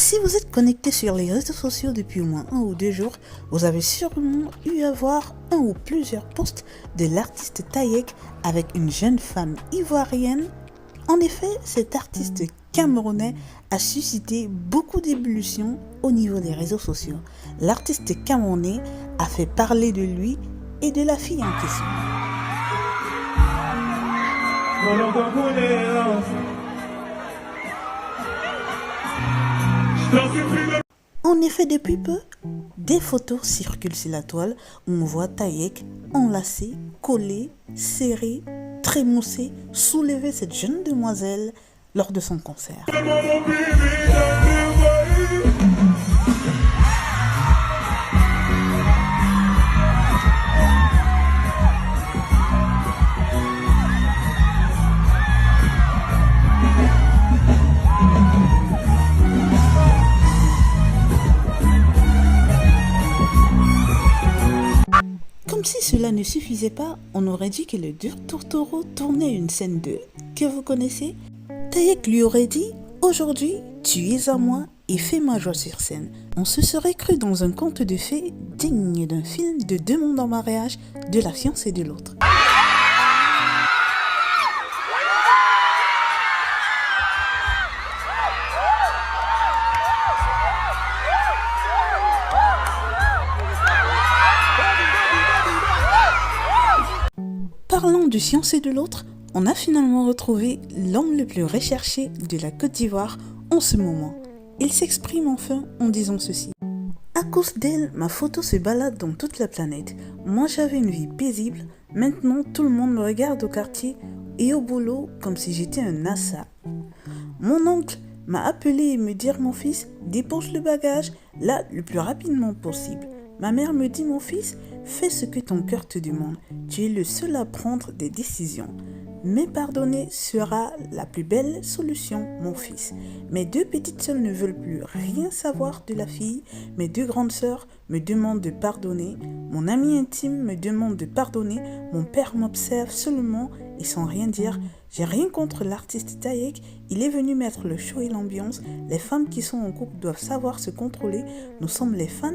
Si vous êtes connecté sur les réseaux sociaux depuis au moins 1 ou 2 jours, vous avez sûrement eu à voir un ou plusieurs posts de l'artiste Taïek avec une jeune femme ivoirienne. En effet, cet artiste camerounais a suscité beaucoup d'ébullition au niveau des réseaux sociaux. L'artiste camerounais a fait parler de lui et de la fille en question. En effet, depuis peu, des photos circulent sur la toile où on voit Taïek enlacer, coller, serrer, trémousser, soulever cette jeune demoiselle lors de son concert. Comme si cela ne suffisait pas, on aurait dit que le dur Tortoro tournait une scène 2 que vous connaissez. Taïek lui aurait dit « Aujourd'hui, tu es à moi et fais ma joie sur scène ». On se serait cru dans un conte de fées digne d'un film de 2 mondes en mariage, de la fiancée de l'autre. Parlant du fiancé de l'autre, on a finalement retrouvé l'homme le plus recherché de la Côte d'Ivoire en ce moment. Il s'exprime enfin en disant ceci. À cause d'elle, ma photo se balade dans toute la planète. Moi j'avais une vie paisible, maintenant tout le monde me regarde au quartier et au boulot comme si j'étais un assa. Mon oncle m'a appelé et me dit mon fils, dépose le bagage là le plus rapidement possible. Ma mère me dit, mon fils, fais ce que ton cœur te demande. Tu es le seul à prendre des décisions. Mais pardonner sera la plus belle solution, mon fils. Mes 2 petites sœurs ne veulent plus rien savoir de la fille. Mes 2 grandes sœurs me demandent de pardonner. Mon ami intime me demande de pardonner. Mon père m'observe seulement et sans rien dire. J'ai rien contre l'artiste Taïek. Il est venu mettre le show et l'ambiance. Les femmes qui sont en couple doivent savoir se contrôler. Nous sommes les fans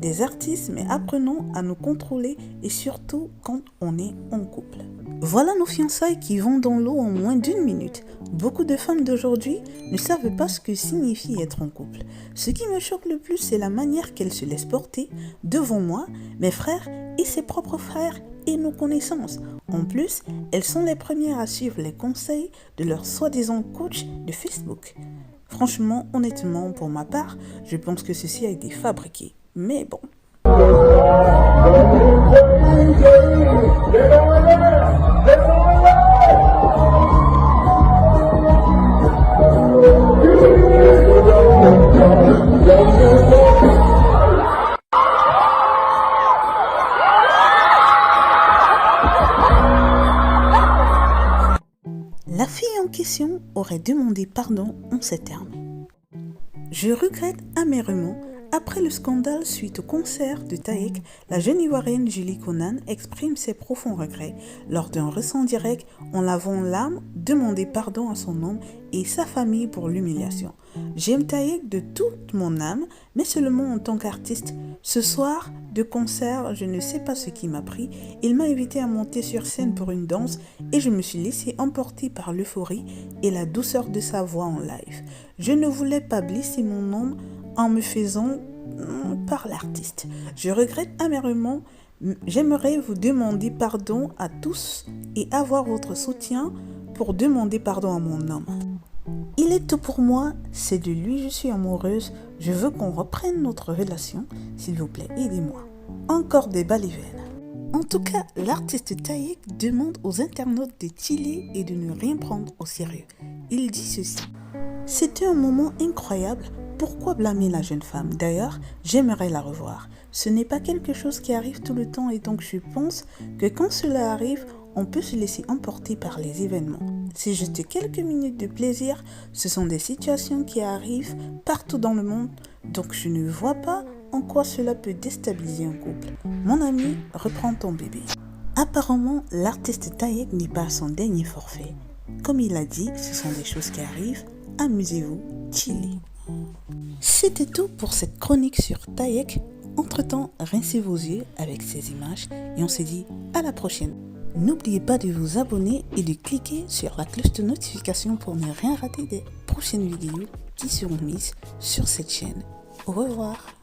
des artistes, mais apprenons à nous contrôler et surtout quand on est en couple. Voilà nos fiançailles qui vont dans l'eau en moins d'1 minute. Beaucoup de femmes d'aujourd'hui ne savent pas ce que signifie être en couple. Ce qui me choque le plus, c'est la manière qu'elles se laissent porter devant moi, mes frères et ses propres frères et nos connaissances. En plus, elles sont les premières à suivre les conseils de leur soi-disant coach de Facebook. Franchement, honnêtement, pour ma part, je pense que ceci a été fabriqué. Mais bon. La fille en question aurait demandé pardon en ces termes. Je regrette amèrement. Après le scandale suite au concert de Taïek, la jeune ivoirienne Julie Conan exprime ses profonds regrets. Lors d'un ressent direct, on lavant en larmes, demandé pardon à son homme et sa famille pour l'humiliation. J'aime Taïek de toute mon âme, mais seulement en tant qu'artiste. Ce soir de concert, je ne sais pas ce qui m'a pris. Il m'a invité à monter sur scène pour une danse et je me suis laissé emporter par l'euphorie et la douceur de sa voix en live. Je ne voulais pas blesser mon homme en me faisant par l'artiste. Je regrette amèrement. J'aimerais vous demander pardon à tous et avoir votre soutien pour demander pardon à mon homme. Il est tout pour moi, c'est de lui je suis amoureuse. Je veux qu'on reprenne notre relation. S'il vous plaît, aidez-moi. Encore des balles et veines. En tout cas, l'artiste Taïek demande aux internautes de chiller et de ne rien prendre au sérieux. Il dit ceci. C'était un moment incroyable. Pourquoi blâmer la jeune femme? D'ailleurs, j'aimerais la revoir. Ce n'est pas quelque chose qui arrive tout le temps et donc je pense que quand cela arrive, on peut se laisser emporter par les événements. C'est juste quelques minutes de plaisir, ce sont des situations qui arrivent partout dans le monde, donc je ne vois pas en quoi cela peut déstabiliser un couple. Mon ami, reprends ton bébé. Apparemment, l'artiste Taïek n'est pas à son dernier forfait. Comme il a dit, ce sont des choses qui arrivent. Amusez-vous, chillez. C'était tout pour cette chronique sur Taïek. Entre-temps, rincez vos yeux avec ces images et on se dit à la prochaine. N'oubliez pas de vous abonner et de cliquer sur la cloche de notification pour ne rien rater des prochaines vidéos qui seront mises sur cette chaîne. Au revoir.